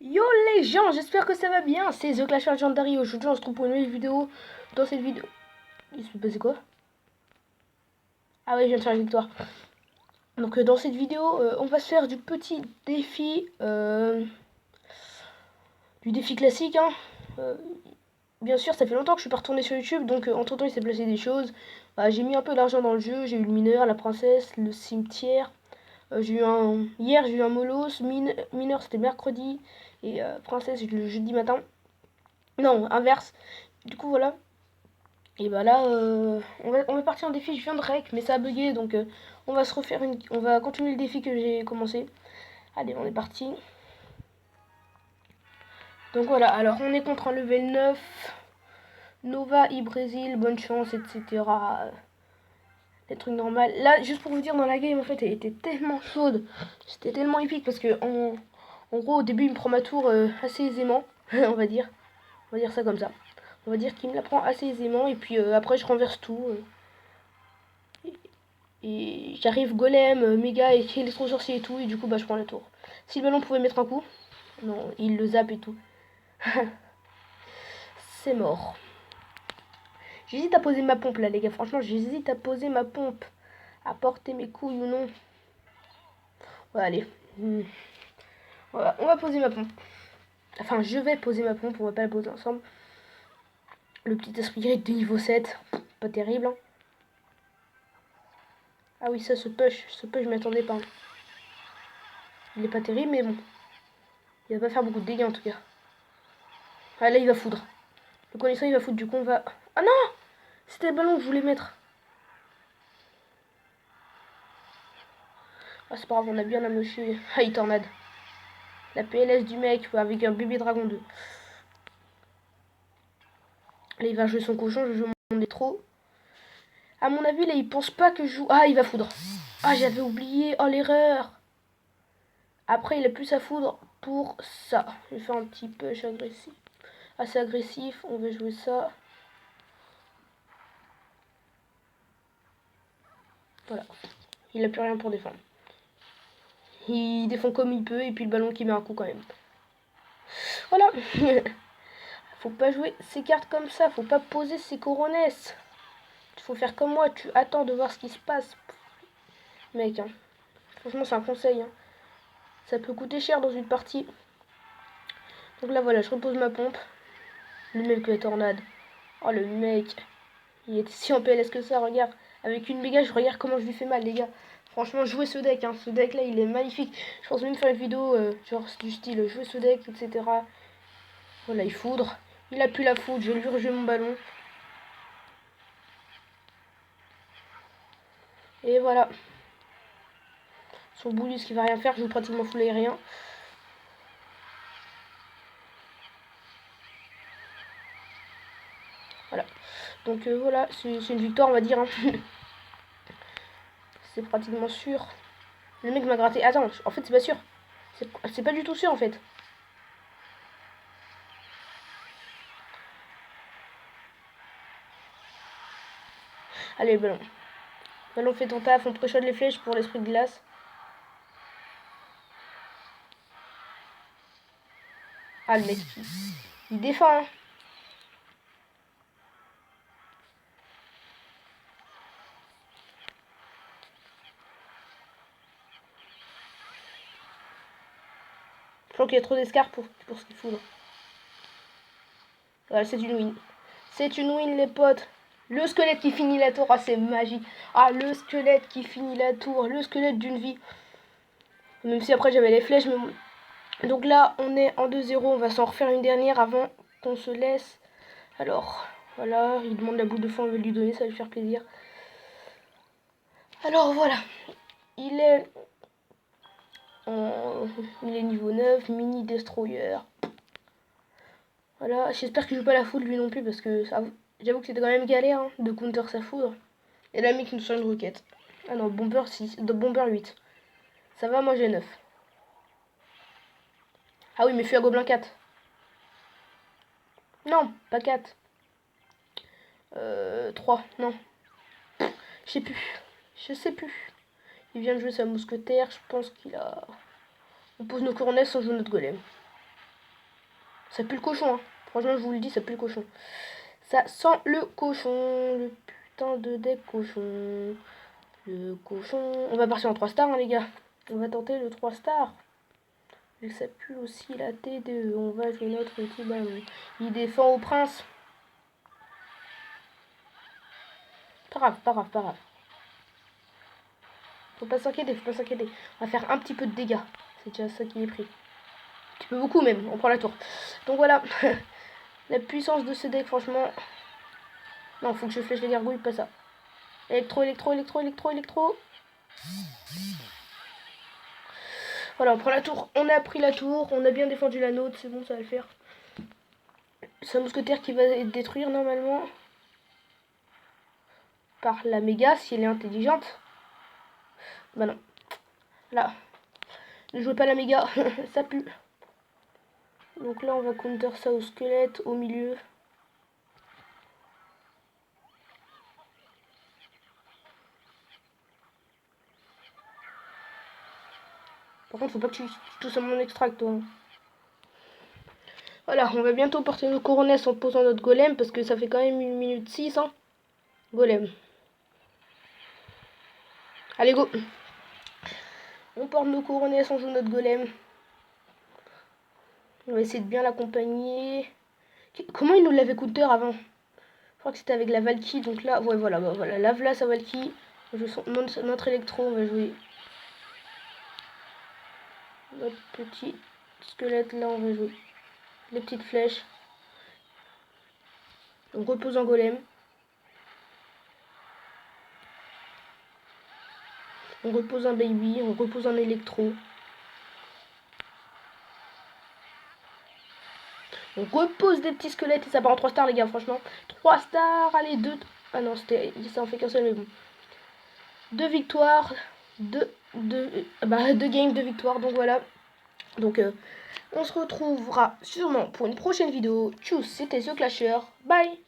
Yo les gens, j'espère que ça va bien. C'est The Clash Legendary. Aujourd'hui, on se trouve pour une nouvelle vidéo. Dans cette vidéo, il se passait quoi? Ah ouais, je viens de faire la victoire. Donc dans cette vidéo, on va se faire du petit défi, du défi classique. Hein. Bien sûr, ça fait longtemps que je suis pas retourné sur YouTube, donc entre temps il s'est passé des choses. Bah, j'ai mis un peu d'argent dans le jeu. J'ai eu le mineur, la princesse, le cimetière. Hier j'ai eu un molos. Mineur c'était mercredi et princesse le jeudi matin. Non, inverse. Du coup voilà. Et bah là, on va partir en défi. Je viens de rec, mais ça a bugué, donc on va continuer le défi que j'ai commencé. Allez, on est parti. Donc voilà, alors on est contre un level 9. Nova, Brésil, bonne chance, etc. Des trucs normaux. Là, juste pour vous dire, dans la game, en fait, elle était tellement chaude. C'était tellement épique parce que, en gros, au début, il me prend ma tour assez aisément, on va dire. On va dire ça comme ça. On va dire qu'il me la prend assez aisément, et puis après, je renverse tout. Et j'arrive golem, méga et électro-sorcier et tout, et du coup bah je prends la tour. Si le ballon pouvait mettre un coup, non, il le zappe et tout. C'est mort. J'hésite à poser ma pompe là les gars, franchement j'hésite à poser ma pompe. À porter mes couilles ou non. Ouais allez. Voilà, on va poser ma pompe. Enfin je vais poser ma pompe, on va pas la poser ensemble. Le petit esprit gris de niveau 7. Pas terrible hein. Ah oui ça ce push je m'attendais pas. Il est pas terrible mais bon. Il va pas faire beaucoup de dégâts en tout cas. Ah là il va foudre. Le connaissant il va foutre, du coup on va... Ah non! C'était le ballon que je voulais mettre. Ah c'est pas grave, on a bien amoché. Ah il tornade. La PLS du mec avec un bébé dragon 2. Là il va jouer son cochon, je joue mon trop. À mon avis là il pense pas que je joue... Ah il va foudre. Ah j'avais oublié, oh l'erreur. Après il a plus à foudre pour ça. Je vais faire un petit push agressif. Assez agressif, on va jouer ça. Voilà. Il a plus rien pour défendre. Il défend comme il peut et puis le ballon qui met un coup quand même. Voilà. Faut pas jouer ces cartes comme ça, faut pas poser ses coronesses. Il faut faire comme moi, tu attends de voir ce qui se passe. Mec, hein. Franchement c'est un conseil. Hein. Ça peut coûter cher dans une partie. Donc là voilà, je repose ma pompe. Le mec est tornade. Oh le mec. Il est si en PLS que ça, regarde. Avec une méga, je regarde comment je lui fais mal les gars. Franchement, jouez ce deck, hein. Ce deck là il est magnifique. Je pense même faire une vidéo genre du style jouer ce deck, etc. Voilà, il foudre. Il a plus la foudre, je lui rejouer mon ballon. Et voilà. Son boulis qui va rien faire, je joue pratiquement full aérien. Voilà. Donc voilà, c'est une victoire on va dire. Hein. C'est pratiquement sûr. Le mec m'a gratté. Attends, en fait c'est pas sûr. C'est pas du tout sûr en fait. Allez, ballon. Ballon fait ton taf, on pré-shot les flèches pour l'esprit de glace. Ah le mec, il défend. Hein. Je crois qu'il y a trop d'escar pour ce qu'il fout. Voilà, c'est une win. C'est une win les potes. Le squelette qui finit la tour, ah c'est magique. Ah le squelette qui finit la tour, le squelette d'une vie. Même si après j'avais les flèches, mais bon. Donc là on est en 2-0, on va s'en refaire une dernière avant qu'on se laisse. Alors, voilà, il demande la boule de feu, on va lui donner, ça va lui faire plaisir. Alors voilà, il est, il est niveau 9, mini destroyer. Voilà, j'espère qu'il joue pas la foudre lui non plus parce que j'avoue que c'était quand même galère hein, de counter sa foudre. Et là, mec, il nous sort une roquette. Ah non, bomber 6, bomber 8. Ça va, moi j'ai 9. Ah oui, mais fui à gobelin 4. Non, pas 4. 3, non. Je sais plus. Je sais plus. Il vient de jouer sa mousquetaire, je pense qu'il a... On pose nos cornets, on joue notre golem. Ça pue le cochon, hein. Franchement, je vous le dis, ça pue le cochon. Ça sent le cochon. Le putain de deck cochon. Le cochon. On va partir en 3 stars, hein, les gars. On va tenter le 3 stars. Et ça pue aussi la T2. On va jouer notre petit ballon. Il défend au prince. Pas grave, pas grave, pas grave. Faut pas s'inquiéter, faut pas s'inquiéter. On va faire un petit peu de dégâts. C'est déjà ça qui est pris. Un petit peu beaucoup même. On prend la tour. Donc voilà. La puissance de ce deck, franchement. Non, faut que je flèche les gargouilles, pas ça. Électro, électro, électro, électro, électro. Voilà, on prend la tour. On a pris la tour. On a bien défendu la nôtre. C'est bon, ça va le faire. C'est un mousquetaire qui va détruire normalement. Par la méga, si elle est intelligente. Bah non. Là. Ne jouez pas la méga. Ça pue. Donc là, on va counter ça au squelette, au milieu. Par contre, faut pas que tu touches à mon extract, toi. Voilà, on va bientôt porter nos couronnes en posant notre golem, parce que ça fait quand même 1 minute 6, hein. Golem. Allez, go. On porte nos couronnes, on joue notre golem. On va essayer de bien l'accompagner. Comment il nous l'avait counter avant? Je crois que c'était avec la Valky, donc là, ouais, voilà, bah, voilà, lave là sa Valky. Notre électro, on va jouer notre petit squelette, là, on va jouer les petites flèches. On repose en golem. On repose un baby, on repose un électro. On repose des petits squelettes et ça part en 3 stars, les gars, franchement. 3 stars, allez, 2. Ah non, ça en fait qu'un seul, mais bon. 2 victoires, 2 games, 2 victoires, donc voilà. Donc, on se retrouvera sûrement pour une prochaine vidéo. Tchuss, c'était The Clasher. Bye!